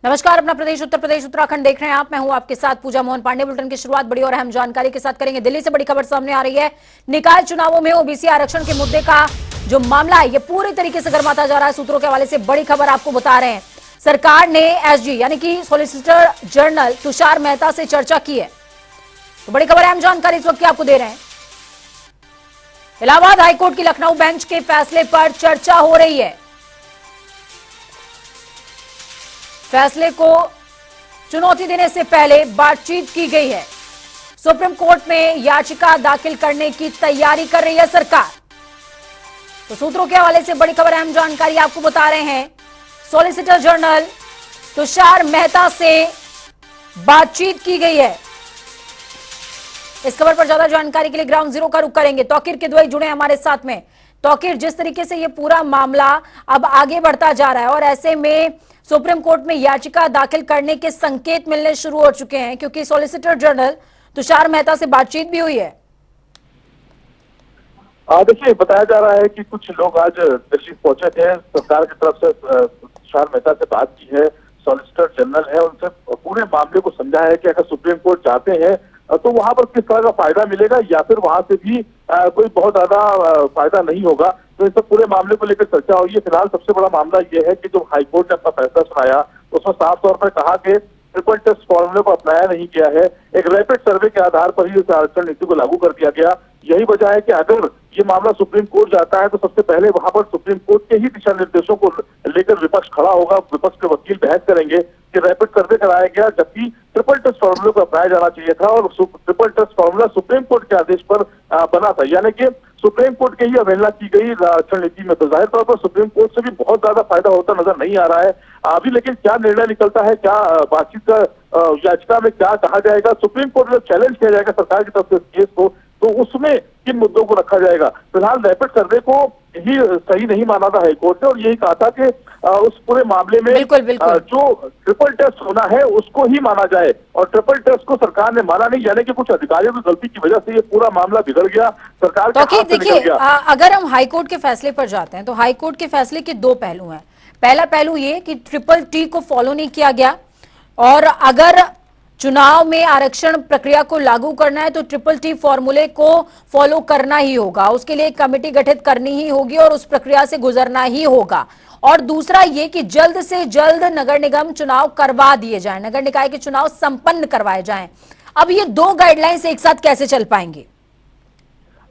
नमस्कार, अपना प्रदेश उत्तर प्रदेश उत्तराखंड देख रहे हैं आप। मैं हूं आपके साथ पूजा मोहन पांडे। बुलेटिन की शुरुआत बड़ी और अहम जानकारी के साथ करेंगे। दिल्ली से बड़ी खबर सामने आ रही है। निकाय चुनावों में ओबीसी आरक्षण के मुद्दे का जो मामला है, ये पूरी तरीके से गर्माता जा रहा है। सूत्रों के हवाले से बड़ी खबर आपको बता रहे हैं। सरकार ने एसजी यानी कि सॉलिसिटर जनरल तुषार मेहता से चर्चा की है। तो बड़ी खबर, अहम जानकारी इस वक्त की आपको दे रहे हैं। इलाहाबाद हाईकोर्ट की लखनऊ बेंच के फैसले पर चर्चा हो रही है। फैसले को चुनौती देने से पहले बातचीत की गई है। सुप्रीम कोर्ट में याचिका दाखिल करने की तैयारी कर रही है सरकार। तो सूत्रों के हवाले से बड़ी खबर, अहम जानकारी आपको बता रहे हैं। सॉलिसिटर जनरल तुषार मेहता से बातचीत की गई है। इस खबर पर ज्यादा जानकारी के लिए ग्राउंड जीरो का रुख करेंगे। तौकीर किदवई जुड़े हमारे साथ में। तौकीर, जिस तरीके से ये पूरा मामला अब आगे बढ़ता जा रहा है और ऐसे में सुप्रीम कोर्ट में याचिका दाखिल करने के संकेत मिलने शुरू हो चुके हैं, क्योंकि सॉलिसिटर जनरल तुषार मेहता से बातचीत भी हुई है। देखिए, बताया जा रहा है कि कुछ लोग आज दिल्ली पहुंचे थे। सरकार की तरफ से तुषार मेहता से बात की है। सॉलिसिटर जनरल है, उनसे पूरे मामले को समझा है कि अगर सुप्रीम कोर्ट जाते हैं तो वहां पर किस तरह का फायदा मिलेगा या फिर वहां से भी कोई बहुत ज्यादा फायदा नहीं होगा। तो इस पूरे मामले को लेकर चर्चा हुई है। फिलहाल सबसे बड़ा मामला यह है कि जो हाईकोर्ट ने अपना फैसला सुनाया उसमें साफ तौर पर कहा कि ट्रिपल टेस्ट फॉर्मूले को अपनाया नहीं गया है। एक रैपिड सर्वे के आधार पर ही इस आरक्षण नीति को लागू कर दिया गया। यही वजह है कि अगर ये मामला सुप्रीम कोर्ट जाता है तो सबसे पहले वहां पर सुप्रीम कोर्ट के ही दिशा निर्देशों को लेकर विपक्ष खड़ा होगा। विपक्ष के वकील बहस करेंगे कि रैपिड सर्वे कराया गया जबकि ट्रिपल टेस्ट फॉर्मूले को अपनाया जाना चाहिए था और triple test formula Supreme Court के आदेश पर बना था, यानी कि सुप्रीम कोर्ट की ही अवहेलना की गई आरक्षण नीति में। तो जाहिर तौर पर सुप्रीम कोर्ट से भी बहुत ज्यादा फायदा होता नजर नहीं आ रहा है अभी। लेकिन क्या निर्णय निकलता है, क्या बातचीत का याचिका में क्या कहा जाएगा, सुप्रीम कोर्ट में चैलेंज किया जाएगा सरकार की तरफ से इस केस को, तो उसमें किन मुद्दों को रखा जाएगा। फिलहाल रैपिड सर्वे को ही सही नहीं माना था हाईकोर्ट ने और यही कहा था कि उस पूरे मामले में बिल्कुल। जो ट्रिपल टेस्ट होना है उसको ही माना जाए और ट्रिपल टेस्ट को सरकार ने माना नहीं, यानी कि कुछ अधिकारियों की गलती की वजह से ये पूरा मामला बिगड़ गया, सरकार के हाथ से निकल गया। अगर हम हाईकोर्ट के फैसले पर जाते हैं तो हाईकोर्ट के फैसले के दो पहलू हैं। पहला पहलू ये कि ट्रिपल टी को फॉलो नहीं किया गया और अगर चुनाव में आरक्षण प्रक्रिया को लागू करना है तो ट्रिपल टी फॉर्मूले को फॉलो करना ही होगा। उसके लिए एक कमेटी गठित करनी ही होगी और उस प्रक्रिया से गुजरना ही होगा। और दूसरा ये कि जल्द से जल्द नगर निगम चुनाव करवा दिए जाएं, नगर निकाय के चुनाव संपन्न करवाए जाएं। अब ये दो गाइडलाइंस एक साथ कैसे चल पाएंगे?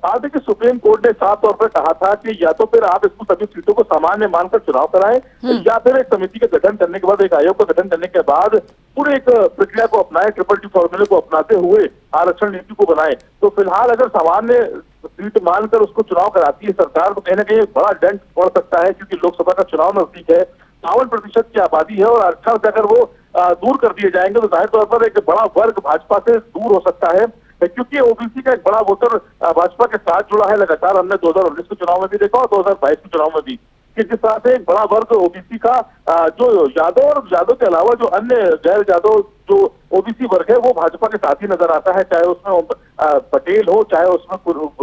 देखिए, सुप्रीम कोर्ट ने साफ तौर पर कहा था कि या तो फिर आप इसको सभी सीटों को सामान्य मानकर चुनाव कराएं या फिर एक समिति का गठन करने के बाद, एक आयोग का गठन करने के बाद पूरे एक प्रक्रिया को अपनाएं, ट्रिपल टी फॉर्मूले को अपनाते हुए आरक्षण नीति को बनाएं। तो फिलहाल अगर सामान्य सीट मानकर उसको चुनाव कराती है सरकार तो कहीं ना कहीं बड़ा डेंट पड़ सकता है, क्योंकि लोकसभा का चुनाव नजदीक है। 52% की आबादी है और आरक्षण से अगर वो दूर कर दिए जाएंगे तो जाहिर तौर पर एक बड़ा वर्ग भाजपा से दूर हो सकता है, क्योंकि ओबीसी का एक बड़ा वोटर भाजपा के साथ जुड़ा है। लगातार हमने 2019 के चुनाव में भी देखा और 2022 के चुनाव में भी कि जिस तरह से एक बड़ा वर्ग ओबीसी का जो यादव और यादव के अलावा जो अन्य गैर यादव जो ओबीसी वर्ग है वो भाजपा के साथ ही नजर आता है, चाहे उसमें पटेल हो चाहे उसमें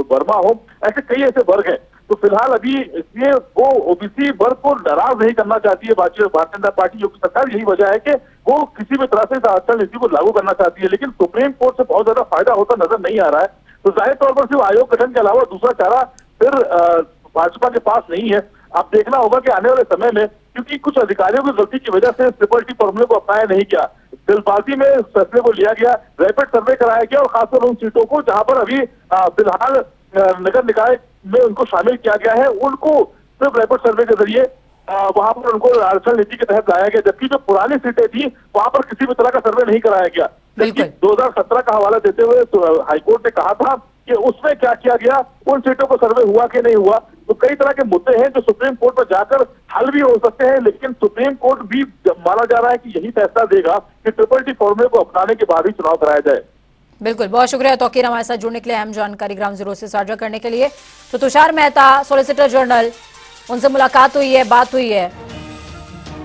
वर्मा हो, ऐसे कई ऐसे वर्ग हैं। तो फिलहाल अभी इसलिए वो ओबीसी वर्ग को नाराज नहीं करना चाहती है भारतीय जनता पार्टी, योगी सरकार। यही वजह है कि वो किसी भी तरह से इस आरक्षण नीति को लागू करना चाहती है, लेकिन सुप्रीम कोर्ट से बहुत ज्यादा फायदा होता नजर नहीं आ रहा है। तो जाहिर तौर पर सिर्फ आयोग गठन के अलावा दूसरा चारा फिर भाजपा के पास नहीं है। अब देखना होगा कि आने वाले समय में, क्योंकि कुछ अधिकारियों की गलती की वजह से ट्रिपल टी फॉर्मूले को अपनाया नहीं गया, जल्दबाजी में फैसले को लिया गया, रैपिड सर्वे कराया गया और खासकर उन सीटों को जहां पर अभी फिलहाल नगर निकाय में उनको शामिल किया गया है उनको सिर्फ रैपिड सर्वे के जरिए वहां पर उनको आरक्षण नीति के तहत लाया गया, जबकि जो पुरानी सीटें थी वहां पर किसी भी तरह का सर्वे नहीं कराया गया। जबकि 2017 का हवाला देते हुए तो हाईकोर्ट ने कहा था कि उसमें क्या किया गया, उन सीटों को सर्वे हुआ कि नहीं हुआ। तो कई तरह के मुद्दे हैं जो सुप्रीम कोर्ट में जाकर हल भी हो सकते हैं, लेकिन सुप्रीम कोर्ट भी माना जा रहा है कि यही फैसला देगा कि ट्रिपल टी फॉर्मूले को अपनाने के बाद ही चुनाव कराया जाए। बिल्कुल, बहुत शुक्रिया तौकीर हमारे साथ जुड़ने के लिए, अहम जानकारी ग्राउंड जीरो से साझा करने के लिए। तो तुषार मेहता सॉलिसिटर जनरल, उनसे मुलाकात हुई है, बात हुई है।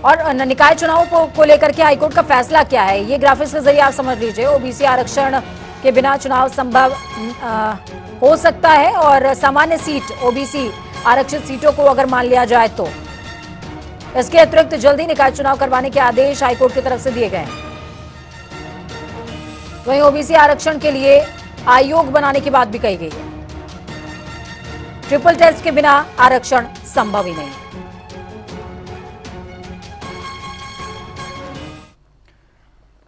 और निकाय चुनाव को लेकर के हाईकोर्ट का फैसला क्या है, ये ग्राफिक्स के जरिए आप समझ लीजिए। ओबीसी आरक्षण के बिना चुनाव संभव हो सकता है और सामान्य सीट ओबीसी आरक्षित सीटों को अगर मान लिया जाए तो इसके अतिरिक्त जल्दी निकाय चुनाव करवाने के आदेश हाईकोर्ट की तरफ से दिए गए हैं। वहीं ओबीसी आरक्षण के लिए आयोग बनाने की बात भी कही गई है। ट्रिपल टेस्ट के बिना आरक्षण संभव ही नहीं।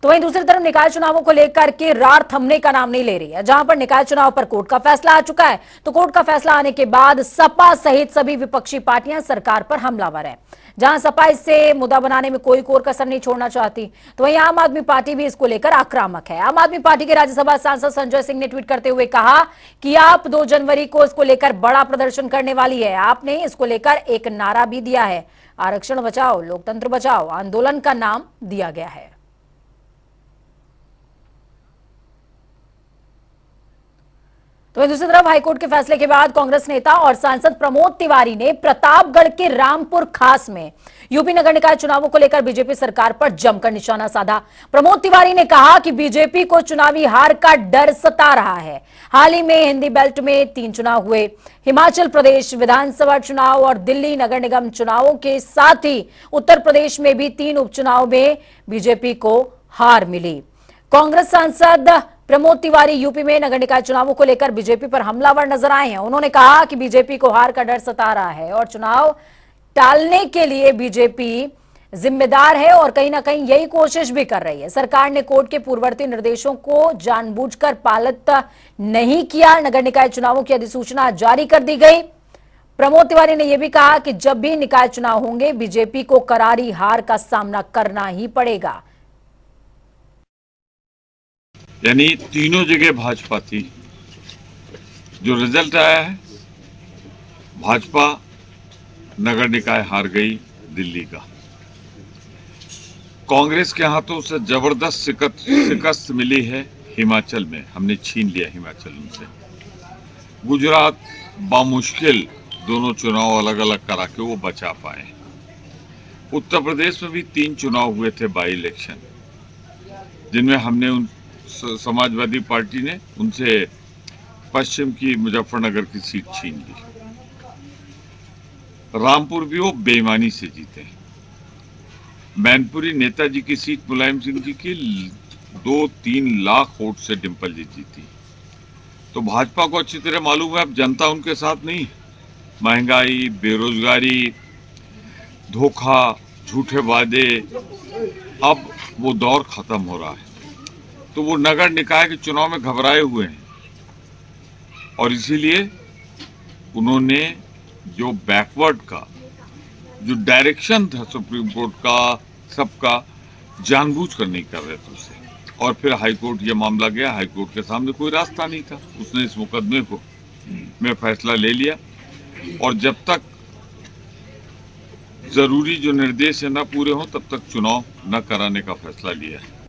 तो वहीं दूसरी तरफ निकाय चुनावों को लेकर के रार थमने का नाम नहीं ले रही है। जहां पर निकाय चुनाव पर कोर्ट का फैसला आ चुका है, तो कोर्ट का फैसला आने के बाद सपा सहित सभी विपक्षी पार्टियां सरकार पर हमलावर है। जहां सपा इससे मुद्दा बनाने में कोई कोर कसर नहीं छोड़ना चाहती, तो वहीं आम आदमी पार्टी भी इसको लेकर आक्रामक है। आम आदमी पार्टी के राज्यसभा सांसद संजय सिंह ने ट्वीट करते हुए कहा कि आप 2 जनवरी को इसको लेकर बड़ा प्रदर्शन करने वाली है। आपने इसको लेकर एक नारा भी दिया है, आरक्षण बचाओ लोकतंत्र बचाओ आंदोलन का नाम दिया गया है। तो दूसरी तरफ हाईकोर्ट के फैसले के बाद कांग्रेस नेता और सांसद प्रमोद तिवारी ने प्रतापगढ़ के रामपुर खास में यूपी नगर निकाय चुनावों को लेकर बीजेपी सरकार पर जमकर निशाना साधा। प्रमोद तिवारी ने कहा कि बीजेपी को चुनावी हार का डर सता रहा है। हाल ही में हिंदी बेल्ट में 3 चुनाव हुए, हिमाचल प्रदेश विधानसभा चुनाव और दिल्ली नगर निगम चुनावों के साथ ही उत्तर प्रदेश में भी 3 उपचुनाव में बीजेपी को हार मिली। कांग्रेस सांसद प्रमोद तिवारी यूपी में नगर निकाय चुनावों को लेकर बीजेपी पर हमलावर नजर आए हैं। उन्होंने कहा कि बीजेपी को हार का डर सता रहा है और चुनाव टालने के लिए बीजेपी जिम्मेदार है और कहीं ना कहीं यही कोशिश भी कर रही है। सरकार ने कोर्ट के पूर्ववर्ती निर्देशों को जानबूझकर पालित नहीं किया। नगर निकाय चुनावों की अधिसूचना जारी कर दी गई। प्रमोद तिवारी ने यह भी कहा कि जब भी निकाय चुनाव होंगे बीजेपी को करारी हार का सामना करना ही पड़ेगा। यानी तीनों जगह भाजपा थी। जो रिजल्ट आया है, भाजपा नगर निकाय हार गई दिल्ली का। कांग्रेस के हाथों से जबरदस्त शिकस्त मिली है हिमाचल में, हमने छीन लिया हिमाचल उनसे। गुजरात बामुश्किल दोनों चुनाव अलग अलग करा के वो बचा पाए। उत्तर प्रदेश में भी 3 चुनाव हुए थे बाई इलेक्शन, जिनमें हमने उन समाजवादी पार्टी ने उनसे पश्चिम की मुजफ्फरनगर की सीट छीन ली। रामपुर भी वो बेईमानी से जीते। मैनपुरी नेताजी की सीट मुलायम सिंह जी की 2-3 लाख वोट से डिंपल जी जीती। तो भाजपा को अच्छी तरह मालूम है अब जनता उनके साथ नहीं। महंगाई, बेरोजगारी, धोखा, झूठे वादे, अब वो दौर खत्म हो रहा है। तो वो नगर निकाय के चुनाव में घबराए हुए हैं और इसीलिए उन्होंने जो बैकवर्ड का जो डायरेक्शन था सुप्रीम कोर्ट का सबका, जानबूझकर नहीं कर रहे थे उसे। और फिर हाईकोर्ट ये मामला गया, हाईकोर्ट के सामने कोई रास्ता नहीं था, उसने इस मुकदमे को में फैसला ले लिया और जब तक जरूरी जो निर्देश है न पूरे हों तब तक चुनाव न कराने का फैसला लिया है।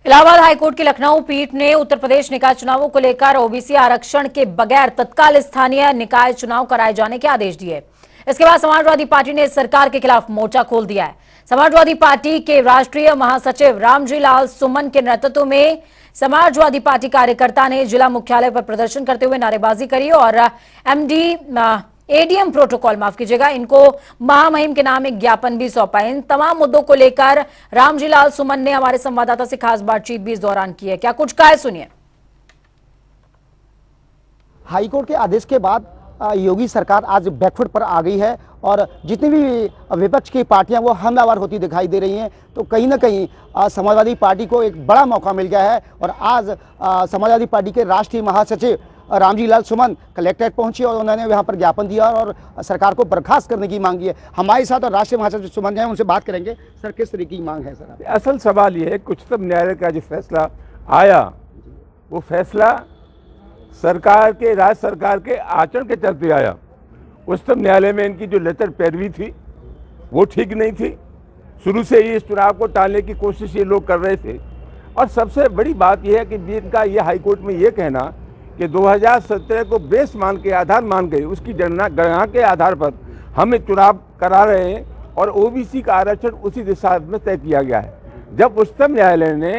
इलाहाबाद हाईकोर्ट की लखनऊ पीठ ने उत्तर प्रदेश निकाय चुनावों को लेकर ओबीसी आरक्षण के बगैर तत्काल स्थानीय निकाय चुनाव कराए जाने के आदेश दिए। इसके बाद समाजवादी पार्टी ने सरकार के खिलाफ मोर्चा खोल दिया है। समाजवादी पार्टी के राष्ट्रीय महासचिव रामजी लाल सुमन के नेतृत्व में समाजवादी पार्टी कार्यकर्ता ने जिला मुख्यालय पर प्रदर्शन करते हुए नारेबाजी करी और एडीएम प्रोटोकॉल, माफ कीजिएगा, इनको महामहिम के नाम एक ज्ञापन भी सौंपा। इन तमाम मुद्दों को लेकर रामजी लाल सुमन ने हमारे संवाददाता से खास बातचीत भी इस दौरान की है। क्या कुछ कहा है, सुनिए। हाईकोर्ट के आदेश के बाद योगी सरकार आज बैकफुट पर आ गई है और जितनी भी विपक्ष की पार्टियां वो हमलावर होती दिखाई दे रही हैं। तो कहीं ना कहीं समाजवादी पार्टी को एक बड़ा मौका मिल गया है और आज समाजवादी पार्टी के राष्ट्रीय महासचिव रामजी लाल सुमन कलेक्ट्रेट पहुंचे और उन्होंने वहां पर ज्ञापन दिया और सरकार को बर्खास्त करने की मांग की है। हमारे साथ और राष्ट्रीय महासचिव सुमन हैं, उनसे बात करेंगे। सर, किस तरीके की मांग है सर? असल सवाल ये है, उच्चतम न्यायालय का जो फैसला आया वो फैसला सरकार के, राज्य सरकार के आचरण के चलते आया। उच्चतम न्यायालय में इनकी जो लेटर पैरवी थी वो ठीक नहीं थी। शुरू से ही इस चुनाव को टालने की कोशिश ये लोग कर रहे थे और सबसे बड़ी बात यह है कि इनका ये हाईकोर्ट में ये कहना कि 2017 को बेस मान के आधार मान गए, उसकी गणना के आधार पर हम चुनाव करा रहे हैं और ओबीसी का आरक्षण उसी दिशा में तय किया गया है। जब उच्चतम न्यायालय ने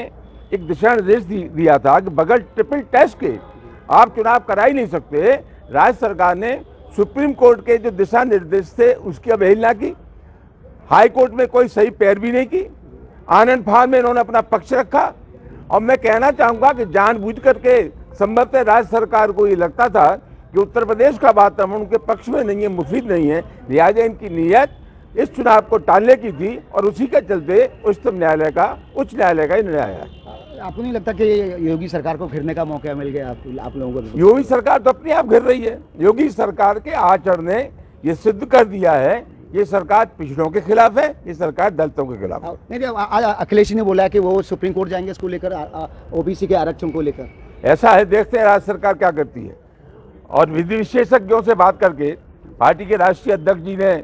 एक दिशा निर्देश दिया था कि बगैर ट्रिपल टेस्ट के आप चुनाव करा ही नहीं सकते, राज्य सरकार ने सुप्रीम कोर्ट के जो दिशा निर्देश थे उसकी अवहेलना की हाई कोर्ट में कोई सही पैरवी नहीं की, आनंद फान में इन्होंने अपना पक्ष रखा। और मैं कहना चाहूंगा कि जानबूझ करके संभवतः राज्य सरकार को ये लगता था कि उत्तर प्रदेश का वातावरण उनके पक्ष में नहीं है, मुफीद नहीं है, लिहाजा इनकी नीयत इस चुनाव को टालने की थी और उसी के चलते उच्च न्यायालय का ही निर्णय आया। आपको नहीं लगता कि योगी सरकार को घिरने का मौका मिल गया आप लोगों को? योगी सरकार तो अपने आप घिर रही है। योगी सरकार के आचरण ने ये सिद्ध कर दिया है, ये सरकार पिछड़ों के खिलाफ है, ये सरकार दलितों के खिलाफ है। नहीं, आज अखिलेश ने बोला है कि वो सुप्रीम कोर्ट जाएंगे इसको लेकर, ओबीसी के आरक्षण को लेकर। ऐसा है, देखते हैं राज्य सरकार क्या करती है। और विधि विशेषज्ञों से बात करके पार्टी के राष्ट्रीय अध्यक्ष जी ने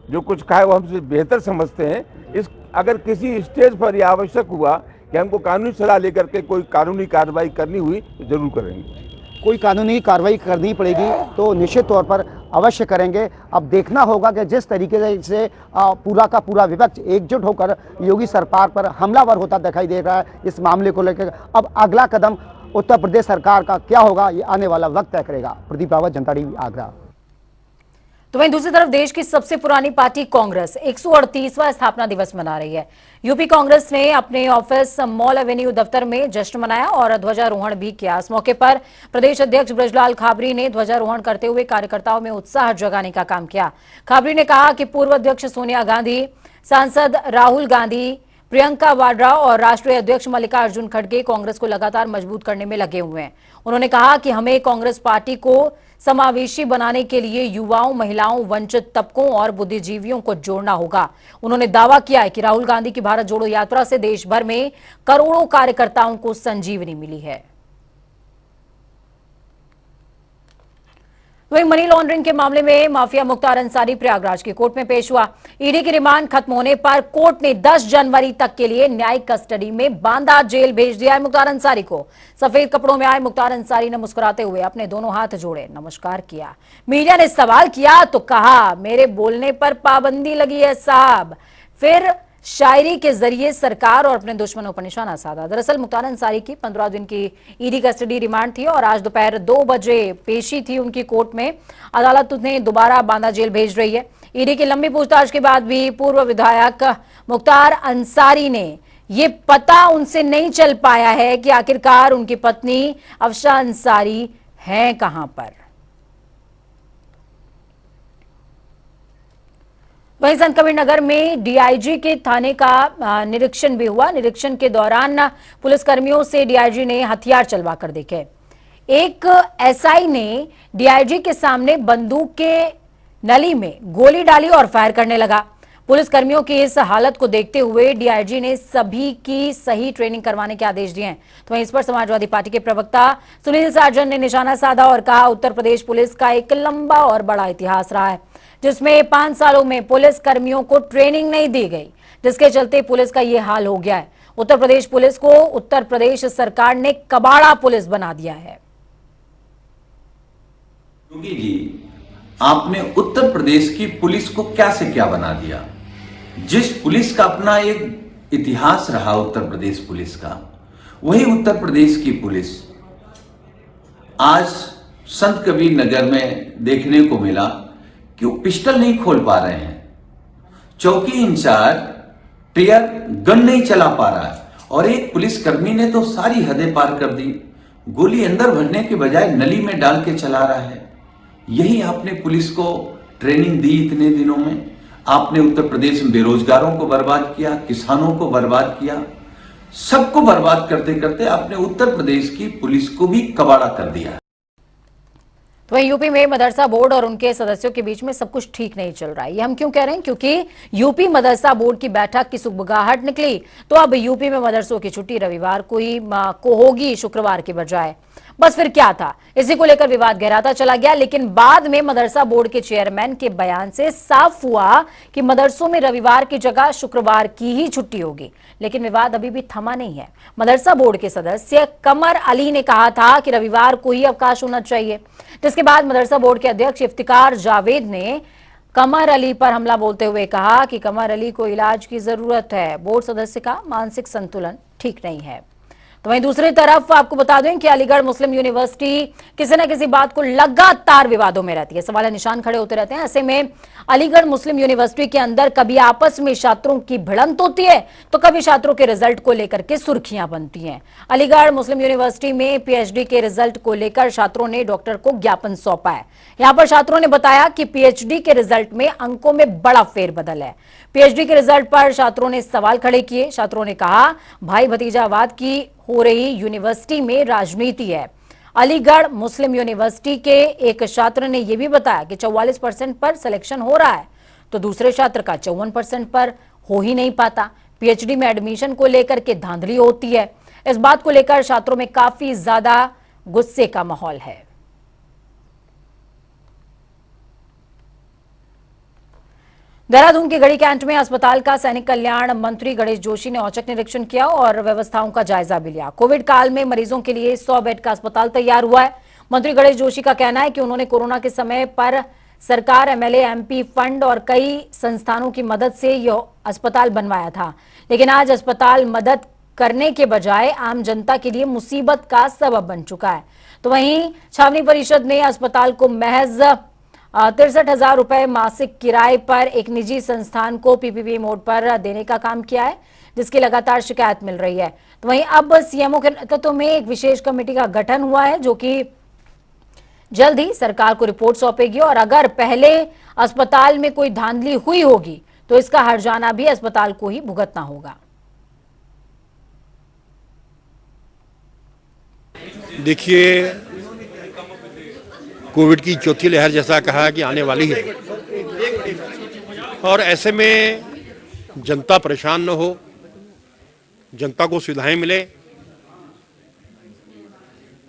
जो कुछ कहा है वो हमसे बेहतर समझते हैं। इस अगर किसी स्टेज पर यह आवश्यक हुआ कि हमको कानूनी सलाह लेकर के कोई कानूनी कार्रवाई करनी हुई तो जरूर करेंगे। कोई कानूनी कार्रवाई करनी पड़ेगी तो निश्चित तौर पर अवश्य करेंगे। अब देखना होगा कि जिस तरीके से पूरा का पूरा विपक्ष एकजुट होकर योगी सरकार पर हमलावर होता दिखाई दे रहा है इस मामले को लेकर, अब अगला कदम उत्तर प्रदेश सरकार का क्या होगा ये आने वाला वक्त तय करेगा। प्रदीप रावत, जनता टीवी, आगरा। तो वहीं दूसरी तरफ देश की सबसे पुरानी पार्टी कांग्रेस 138वां स्थापना दिवस मना रही है। यूपी कांग्रेस ने अपने ऑफिस मॉल एवेन्यू दफ्तर में जश्न मनाया और ध्वजारोहण भी किया। इस मौके पर प्रदेश अध्यक्ष ब्रजलाल खाबरी ने ध्वजारोहण करते हुए कार्यकर्ताओं में उत्साह जगाने का काम किया। खाबरी ने कहा कि पूर्व अध्यक्ष सोनिया गांधी, सांसद राहुल गांधी, प्रियंका वाड्रा और राष्ट्रीय अध्यक्ष मल्लिकार्जुन खड़गे कांग्रेस को लगातार मजबूत करने में लगे हुए हैं। उन्होंने कहा कि हमें कांग्रेस पार्टी को समावेशी बनाने के लिए युवाओं, महिलाओं, वंचित तबकों और बुद्धिजीवियों को जोड़ना होगा। उन्होंने दावा किया है कि राहुल गांधी की भारत जोड़ो यात्रा से देश भर में करोड़ों कार्यकर्ताओं को संजीवनी मिली है। वहीं मनी लॉन्ड्रिंग के मामले में माफिया मुख्तार अंसारी प्रयागराज की कोर्ट में पेश हुआ। ईडी की रिमांड खत्म होने पर कोर्ट ने 10 जनवरी तक के लिए न्यायिक कस्टडी में बांदा जेल भेज दिया है मुख्तार अंसारी को। सफेद कपड़ों में आए मुख्तार अंसारी ने मुस्कुराते हुए अपने दोनों हाथ जोड़े, नमस्कार किया। मीडिया ने सवाल किया तो कहा, मेरे बोलने पर पाबंदी लगी है साहब। फिर शायरी के जरिए सरकार और अपने दुश्मनों पर निशाना साधा। दरअसल मुख्तार अंसारी की 15 दिन की ईडी कस्टडी रिमांड थी और आज दोपहर 2 बजे पेशी थी उनकी कोर्ट में। अदालत उन्हें दोबारा बांदा जेल भेज रही है। ईडी की लंबी पूछताछ के बाद भी पूर्व विधायक मुख्तार अंसारी ने ये पता उनसे नहीं चल पाया है कि आखिरकार उनकी पत्नी अफशा अंसारी हैं कहां पर। वहीं संत कबीर नगर में डीआईजी के थाने का निरीक्षण भी हुआ। निरीक्षण के दौरान पुलिसकर्मियों से डीआईजी ने हथियार चलवा कर देखे। एक एसआई ने डीआईजी के सामने बंदूक के नली में गोली डाली और फायर करने लगा। पुलिसकर्मियों की इस हालत को देखते हुए डीआईजी ने सभी की सही ट्रेनिंग करवाने के आदेश दिए हैं। तो वहीं इस पर समाजवादी पार्टी के प्रवक्ता सुनील सार्जन ने निशाना साधा और कहा, उत्तर प्रदेश पुलिस का एक लंबा और बड़ा इतिहास रहा है जिसमें 5 सालों में पुलिस कर्मियों को ट्रेनिंग नहीं दी गई, जिसके चलते पुलिस का ये हाल हो गया है। उत्तर प्रदेश पुलिस को उत्तर प्रदेश सरकार ने कबाड़ा पुलिस बना दिया है। योगी जी, आपने उत्तर प्रदेश की पुलिस को क्या से क्या बना दिया। जिस पुलिस का अपना एक इतिहास रहा उत्तर प्रदेश पुलिस का, वही उत्तर प्रदेश की पुलिस आज संत कबीर नगर में देखने को मिला कि वो पिस्टल नहीं खोल पा रहे हैं, चौकी इंचार्ज टीयर गन नहीं चला पा रहा है और एक पुलिसकर्मी ने तो सारी हदें पार कर दी, गोली अंदर भरने के बजाय नली में डाल के चला रहा है। यही आपने पुलिस को ट्रेनिंग दी इतने दिनों में। आपने उत्तर प्रदेश में बेरोजगारों को बर्बाद किया, किसानों को बर्बाद किया, सबको बर्बाद करते करते आपने उत्तर प्रदेश की पुलिस को भी कबाड़ा कर दिया। तो वहीं यूपी में मदरसा बोर्ड और उनके सदस्यों के बीच में सब कुछ ठीक नहीं चल रहा है। ये हम क्यों कह रहे हैं? क्योंकि यूपी मदरसा बोर्ड की बैठक की सुगबुगाहट निकली तो अब यूपी में मदरसों की छुट्टी रविवार को होगी शुक्रवार के बजाय। बस फिर क्या था, इसी को लेकर विवाद गहराता चला गया। लेकिन बाद में मदरसा बोर्ड के चेयरमैन के बयान से साफ हुआ कि मदरसों में रविवार की जगह शुक्रवार की ही छुट्टी होगी। लेकिन विवाद अभी भी थमा नहीं है। मदरसा बोर्ड के सदस्य कमर अली ने कहा था कि रविवार को ही अवकाश होना चाहिए, जिसके बाद मदरसा बोर्ड के अध्यक्ष इफ्तिकार जावेद ने कमर अली पर हमला बोलते हुए कहा कि कमर अली को इलाज की जरूरत है, बोर्ड सदस्य का मानसिक संतुलन ठीक नहीं है। तो वहीं दूसरी तरफ आपको बता दें कि अलीगढ़ मुस्लिम यूनिवर्सिटी किसी न किसी बात को लगातार विवादों में रहती है, सवाल निशान खड़े होते रहते हैं। ऐसे में अलीगढ़ मुस्लिम यूनिवर्सिटी के अंदर कभी आपस में छात्रों की भिड़ंत होती है तो कभी छात्रों के रिजल्ट को लेकर के सुर्खियां बनती हैं। अलीगढ़ मुस्लिम यूनिवर्सिटी में पीएचडी के रिजल्ट को लेकर छात्रों ने डॉक्टर को ज्ञापन सौंपा है। यहां पर छात्रों ने बताया कि पीएचडी के रिजल्ट में अंकों में बड़ा फेरबदल है। पीएचडी के रिजल्ट पर छात्रों ने सवाल खड़े किए। छात्रों ने कहा, भाई भतीजावाद की हो रही यूनिवर्सिटी में राजनीति है। अलीगढ़ मुस्लिम यूनिवर्सिटी के एक छात्र ने यह भी बताया कि 44% पर सिलेक्शन हो रहा है तो दूसरे छात्र का 54% पर हो ही नहीं पाता। पीएचडी में एडमिशन को लेकर के धांधली होती है। इस बात को लेकर छात्रों में काफी ज्यादा गुस्से का माहौल है। देहरादून के गढ़ी कैंट में अस्पताल का सैनिक कल्याण मंत्री गणेश जोशी ने औचक निरीक्षण किया और व्यवस्थाओं का जायजा भी लिया। कोविड काल में मरीजों के लिए 100 बेड का अस्पताल तैयार हुआ है। मंत्री गणेश जोशी का कहना है कि उन्होंने कोरोना के समय पर सरकार, एमएलए, एमपी फंड और कई संस्थानों की मदद से यह अस्पताल बनवाया था, लेकिन आज अस्पताल मदद करने के बजाय आम जनता के लिए मुसीबत का सबब बन चुका है। तो वहीं छावनी परिषद ने अस्पताल को महज 63,000 रुपए मासिक किराए पर एक निजी संस्थान को पीपीपी मोड पर देने का काम किया है, जिसकी लगातार शिकायत मिल रही है। तो वहीं अब सीएमओ के नेतृत्व में एक विशेष कमेटी का गठन हुआ है जो कि जल्द ही सरकार को रिपोर्ट सौंपेगी और अगर पहले अस्पताल में कोई धांधली हुई होगी तो इसका हर्जाना भी अस्पताल को ही भुगतना होगा। देखिए, कोविड की चौथी लहर जैसा कहा कि आने वाली है और ऐसे में जनता परेशान न हो, जनता को सुविधाएं मिले,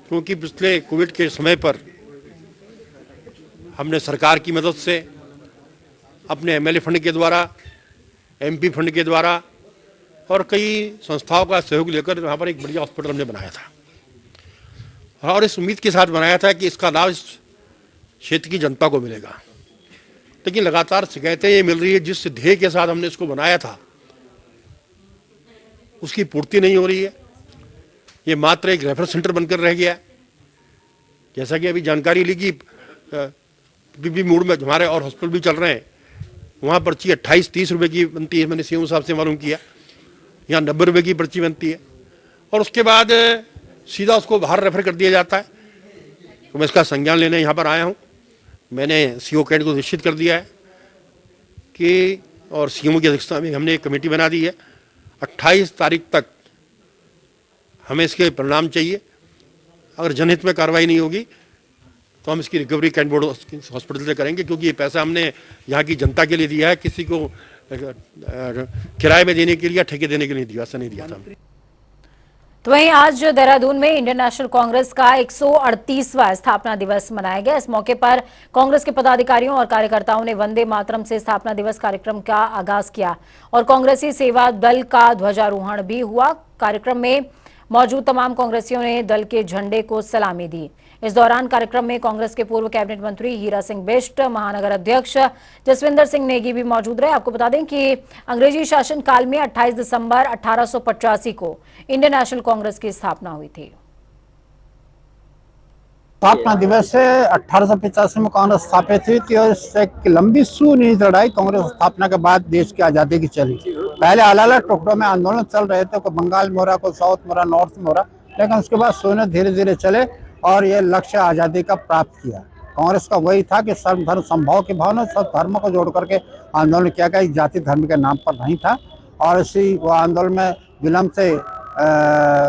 क्योंकि पिछले कोविड के समय पर हमने सरकार की मदद से अपने एमएलए फंड के द्वारा, एमपी फंड के द्वारा और कई संस्थाओं का सहयोग लेकर वहाँ पर एक बढ़िया हॉस्पिटल हमने बनाया था और इस उम्मीद के साथ बनाया था कि इसका लाभ क्षेत्र की जनता को मिलेगा। लेकिन लगातार शिकायतें ये मिल रही है, जिस ध्येय के साथ हमने इसको बनाया था उसकी पूर्ति नहीं हो रही है। ये मात्र एक रेफर सेंटर बनकर रह गया है। जैसा कि अभी जानकारी ली कि पीपीपी मोड में हमारे और हॉस्पिटल भी चल रहे हैं, वहाँ पर्ची 28-30 रुपये की बनती है, मैंने सीएम साहब से मालूम किया। यहाँ 90 रुपये की पर्ची बनती है और उसके बाद सीधा उसको बाहर रेफर कर दिया जाता है। तो मैं इसका संज्ञान लेने यहाँ पर आया हूँ। मैंने सीओ कैंट को निश्चित कर दिया है कि और सीएमओ की अध्यक्षता में हमने एक कमेटी बना दी है। 28 तारीख तक हमें इसके परिणाम चाहिए। अगर जनहित में कार्रवाई नहीं होगी तो हम इसकी रिकवरी कैंट बोर्ड हॉस्पिटल से करेंगे, क्योंकि ये पैसा हमने यहाँ की जनता के लिए दिया है, किसी को किराए में देने के लिए या ठेके देने के लिए दिया, ऐसा नहीं दिया था। तो वहीं आज देहरादून में इंडियन नेशनल कांग्रेस का 138वां स्थापना दिवस मनाया गया। इस मौके पर कांग्रेस के पदाधिकारियों और कार्यकर्ताओं ने वंदे मातरम से स्थापना दिवस कार्यक्रम का आगाज किया और कांग्रेसी सेवा दल का ध्वजारोहण भी हुआ। कार्यक्रम में मौजूद तमाम कांग्रेसियों ने दल के झंडे को सलामी दी। इस दौरान कार्यक्रम में कांग्रेस के पूर्व कैबिनेट मंत्री हीरा सिंह बिष्ट, महानगर अध्यक्ष जसविंदर सिंह नेगी भी मौजूद रहे। आपको बता दें कि अंग्रेजी शासन काल में 28 दिसंबर 1885 को इंडियन नेशनल कांग्रेस की स्थापना हुई थी। स्थापना दिवस से 1885 में कांग्रेस स्थापित हुई थी और इससे एक लंबी सुनिश्चित लड़ाई कांग्रेस स्थापना के बाद देश की आजादी की चली। पहले अलग अलग टुकड़ों में आंदोलन चल रहे थे, कोई बंगाल में हो रहा, कोई साउथ में हो रहा, नॉर्थ में हो रहा, लेकिन उसके बाद सोने धीरे धीरे चले और ये लक्ष्य आजादी का प्राप्त किया। कांग्रेस का वही था कि सर्व धर्म संभाव की भावना, सब धर्मों को जोड़ करके आंदोलन किया गया, जाति धर्म के नाम पर नहीं था और इसी वो आंदोलन में विलंब से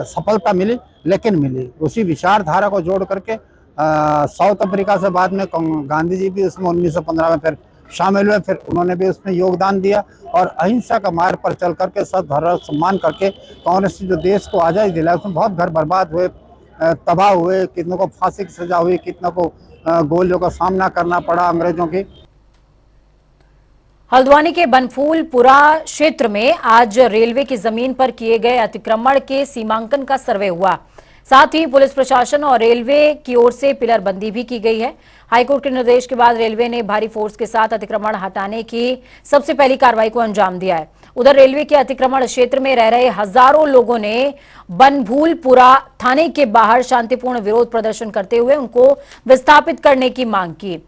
सफलता मिली, लेकिन मिली। उसी विचारधारा को जोड़ करके साउथ अफ्रीका से बाद में गांधी जी भी उसमें 1915 में फिर शामिल हुए, फिर उन्होंने भी उसमें योगदान दिया और अहिंसा का मार्ग पर चल करके सब धर्म सम्मान करके कांग्रेस जो देश को आज़ादी दिलाया, उसमें बहुत घर बर्बाद हुए, तबाह हुए, कितनों को फांसी की सजा हुई, कितनों को गोलियों का सामना करना पड़ा अंग्रेजों की। हल्द्वानी के बनफूलपुरा क्षेत्र में आज रेलवे की जमीन पर किए गए अतिक्रमण के सीमांकन का सर्वे हुआ। साथ ही पुलिस प्रशासन और रेलवे की ओर से पिलर बंदी भी की गई है। हाईकोर्ट के निर्देश के बाद रेलवे ने भारी फोर्स के साथ अतिक्रमण हटाने की सबसे पहली कार्रवाई को अंजाम दिया है। उधर रेलवे के अतिक्रमण क्षेत्र में रह रहे हजारों लोगों ने बनभूलपुरा थाने के बाहर शांतिपूर्ण विरोध प्रदर्शन करते हुए उनको विस्थापित करने की मांग की।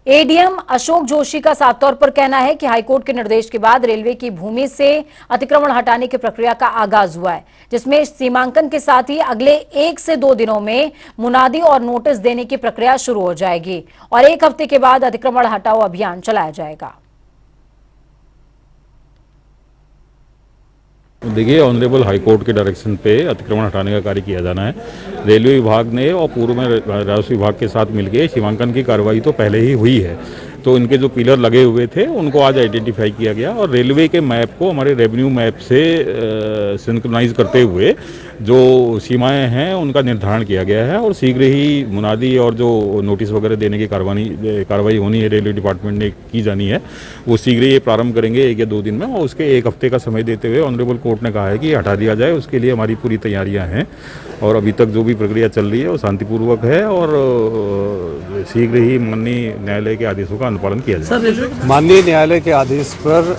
एडीएम अशोक जोशी का साफ तौर पर कहना है कि हाईकोर्ट के निर्देश के बाद रेलवे की भूमि से अतिक्रमण हटाने की प्रक्रिया का आगाज हुआ है, जिसमें सीमांकन के साथ ही अगले 1 से 2 दिनों में मुनादी और नोटिस देने की प्रक्रिया शुरू हो जाएगी और 1 हफ्ते के बाद अतिक्रमण हटाओ अभियान चलाया जाएगा। देखिए, ऑनरेबल हाईकोर्ट के डायरेक्शन पे अतिक्रमण हटाने का कार्य किया जाना है। रेलवे विभाग ने और पूर्व में राजस्व विभाग के साथ मिलकर सीमांकन की कार्रवाई तो पहले ही हुई है, तो इनके जो पिलर लगे हुए थे उनको आज आइडेंटिफाई किया गया और रेलवे के मैप को हमारे रेवेन्यू मैप से सिंक्रोनाइज करते हुए जो सीमाएं हैं उनका निर्धारण किया गया है और शीघ्र ही मुनादी और जो नोटिस वगैरह देने की कार्रवाई होनी है रेलवे डिपार्टमेंट ने की जानी है, वो शीघ्र ही प्रारंभ करेंगे 1 या 2 दिन में और उसके 1 हफ्ते का समय देते हुए ऑनरेबल कोर्ट ने कहा है कि हटा दिया जाए। उसके लिए हमारी पूरी तैयारियां हैं और अभी तक जो भी प्रक्रिया चल रही है वो शांतिपूर्वक है और शीघ्र ही माननीय न्यायालय के आदेशों का अनुपालन किया जाए। माननीय न्यायालय के आदेश पर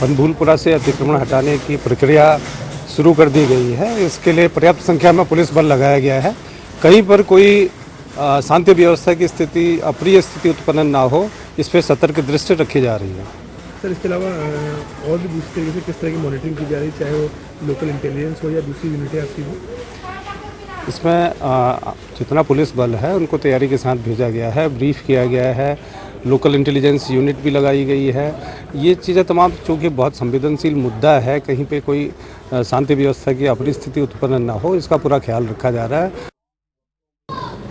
बनभूलपुरा से अतिक्रमण हटाने की प्रक्रिया शुरू कर दी गई है। इसके लिए पर्याप्त संख्या में पुलिस बल लगाया गया है। कहीं पर कोई शांति व्यवस्था की स्थिति, अप्रिय स्थिति उत्पन्न ना हो, इस पर सतर्क दृष्टि रखी जा रही है। सर, इसके अलावा और भी दूसरी तरीके से किस तरह की मॉनिटरिंग की जा रही है, चाहे वो लोकल इंटेलिजेंस हो या दूसरी यूनिटें आपकी हो? इसमें जितना पुलिस बल है उनको तैयारी के साथ भेजा गया है, ब्रीफ किया गया है, लोकल इंटेलिजेंस यूनिट भी लगाई गई है। ये चीज़ें तमाम, चूँकि बहुत संवेदनशील मुद्दा है, कहीं पे कोई शांति व्यवस्था की अप्रिय स्थिति उत्पन्न ना हो, इसका पूरा ख्याल रखा जा रहा है।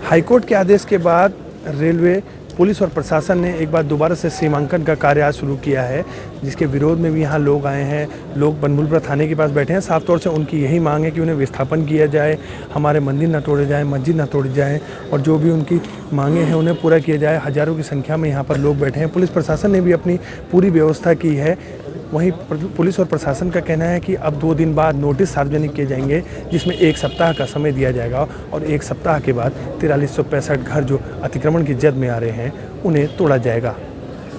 हाईकोर्ट के आदेश के बाद रेलवे, पुलिस और प्रशासन ने एक बार दोबारा से सीमांकन का कार्य आज शुरू किया है, जिसके विरोध में भी यहाँ लोग आए हैं। लोग बनभूलपुरा थाने के पास बैठे हैं। साफ तौर से उनकी यही मांग है कि उन्हें विस्थापन किया जाए, हमारे मंदिर न तोड़े जाएं, मस्जिद न तोड़ी जाएं और जो भी उनकी मांगे हैं उन्हें पूरा किया जाए। हज़ारों की संख्या में यहाँ पर लोग बैठे हैं। पुलिस प्रशासन ने भी अपनी पूरी व्यवस्था की है। वहीं पुलिस और प्रशासन का कहना है कि अब 2 दिन बाद नोटिस सार्वजनिक किए जाएंगे, जिसमें 1 सप्ताह का समय दिया जाएगा और 1 सप्ताह के बाद 4365 घर जो अतिक्रमण की जद में आ रहे हैं उन्हें तोड़ा जाएगा।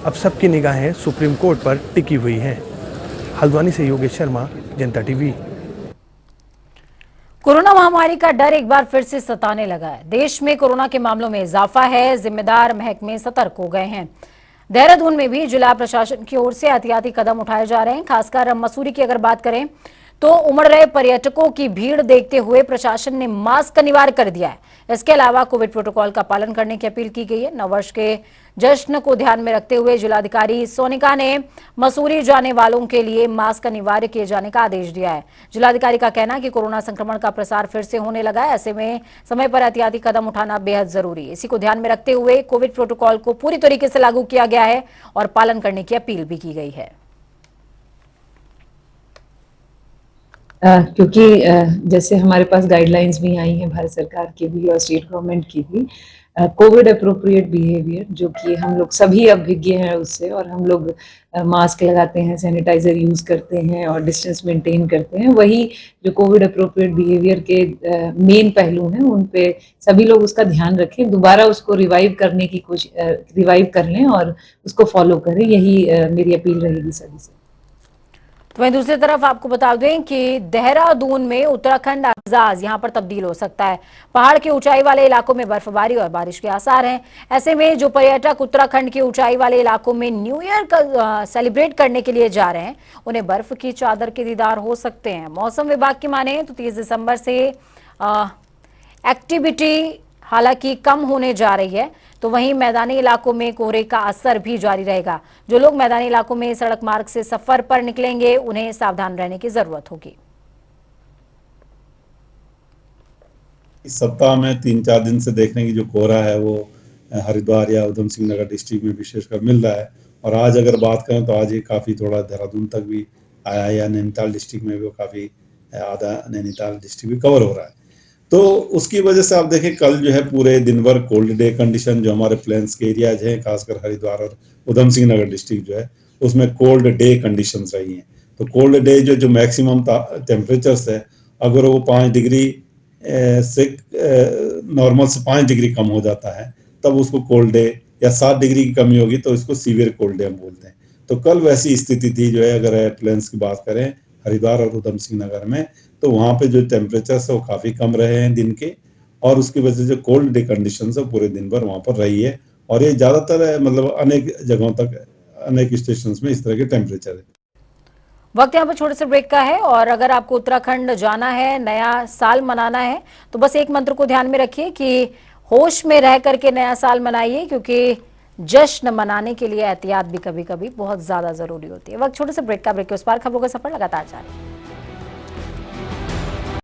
अब सबकी निगाहें सुप्रीम कोर्ट पर टिकी हुई हैं। हल्द्वानी से योगेश शर्मा, जनता टीवी। कोरोना महामारी का डर एक बार फिर से सताने लगा है। देश में कोरोना के मामलों में इजाफा है। जिम्मेदार महकमे सतर्क हो गए हैं। देहरादून में भी जिला प्रशासन की ओर से एहतियाती कदम उठाए जा रहे हैं। खासकर मसूरी की अगर बात करें तो उमड़ रहे पर्यटकों की भीड़ देखते हुए प्रशासन ने मास्क अनिवार्य कर दिया है। इसके अलावा कोविड प्रोटोकॉल का पालन करने की अपील की गई है। नववर्ष के जश्न को ध्यान में रखते हुए जिलाधिकारी सोनिका ने मसूरी जाने वालों के लिए मास्क अनिवार्य किए जाने का आदेश दिया है। जिलाधिकारी का कहना है कि कोरोना संक्रमण का प्रसार फिर से होने लगा है, ऐसे में समय पर एहतियाती कदम उठाना बेहद जरूरी है। इसी को ध्यान में रखते हुए कोविड प्रोटोकॉल को पूरी तरीके से लागू किया गया है और पालन करने की अपील भी की गई है। क्योंकि जैसे हमारे पास गाइडलाइंस भी आई हैं भारत सरकार की भी और स्टेट गवर्नमेंट की भी, कोविड अप्रोप्रिएट बिहेवियर, जो कि हम लोग सभी अभिज्ञ हैं उससे, और हम लोग मास्क लगाते हैं, सैनिटाइजर यूज करते हैं और डिस्टेंस मेंटेन करते हैं। वही जो कोविड अप्रोप्रिएट बिहेवियर के मेन पहलू हैं उन पे सभी लोग उसका ध्यान रखें, दोबारा उसको रिवाइव करने की रिवाइव कर लें और उसको फॉलो करें। यही मेरी अपील रहेगी सभी से। तो वहीं दूसरी तरफ आपको बता दें कि देहरादून में उत्तराखंड आजाज यहां पर तब्दील हो सकता है। पहाड़ के ऊंचाई वाले इलाकों में बर्फबारी और बारिश के आसार हैं। ऐसे में जो पर्यटक उत्तराखंड के ऊंचाई वाले इलाकों में न्यू ईयर का सेलिब्रेट करने के लिए जा रहे हैं, उन्हें बर्फ की चादर के दीदार हो सकते हैं। मौसम विभाग की माने तो 30 दिसंबर से एक्टिविटी हालांकि कम होने जा रही है, तो वहीं मैदानी इलाकों में कोहरे का असर भी जारी रहेगा। जो लोग मैदानी इलाकों में सड़क मार्ग से सफर पर निकलेंगे उन्हें सावधान रहने की जरूरत होगी। इस सप्ताह में 3-4 दिन से देखने की जो कोहरा है वो हरिद्वार या उधम सिंह नगर डिस्ट्रिक्ट में विशेषकर मिल रहा है। और आज अगर बात करें तो आज ये काफ़ी थोड़ा देहरादून तक भी आया है, या नैनीताल डिस्ट्रिक्ट में भी काफ़ी आधा नैनीताल डिस्ट्रिक्ट भी कवर हो रहा है। तो उसकी वजह से आप देखें कल जो है पूरे दिन भर कोल्ड डे कंडीशन, जो हमारे प्लेन्स के एरियाज हैं खासकर हरिद्वार और उधम सिंह नगर डिस्ट्रिक्ट जो है उसमें कोल्ड डे कंडीशंस रही हैं। तो कोल्ड डे जो मैक्सिमम टेम्परेचर्स है, अगर वो 5 डिग्री से नॉर्मल से 5 डिग्री कम हो जाता है तब उसको कोल्ड डे, या 7 डिग्री की कमी होगी तो इसको सीवियर कोल्ड डे हम बोलते हैं। तो कल वैसी स्थिति थी जो है, अगर प्लेन्स की बात करें हरिद्वार और उधम सिंह नगर में, तो वहाँ पे जो टेम्परेचर है वो काफ़ी कम रहे हैं दिन के, और उसकी वजह से जो कोल्ड डे कंडीशन है पूरे दिन भर वहाँ पर रही है। और ये ज़्यादातर मतलब अनेक जगहों तक, अनेक स्टेशन में इस तरह के टेम्परेचर है। वक्त यहाँ पर छोटे से ब्रेक का है, और अगर आपको उत्तराखंड जाना है, नया साल मनाना है, तो बस एक मंत्र को ध्यान में रखिए कि होश में रह करके नया साल मनाइए, क्योंकि जश्न मनाने के लिए एहतियात भी कभी कभी बहुत ज्यादा जरूरी होती है। वक्त छोटे से ब्रेक का, ब्रेक के उस पार खबरों का सफर लगातार जारी।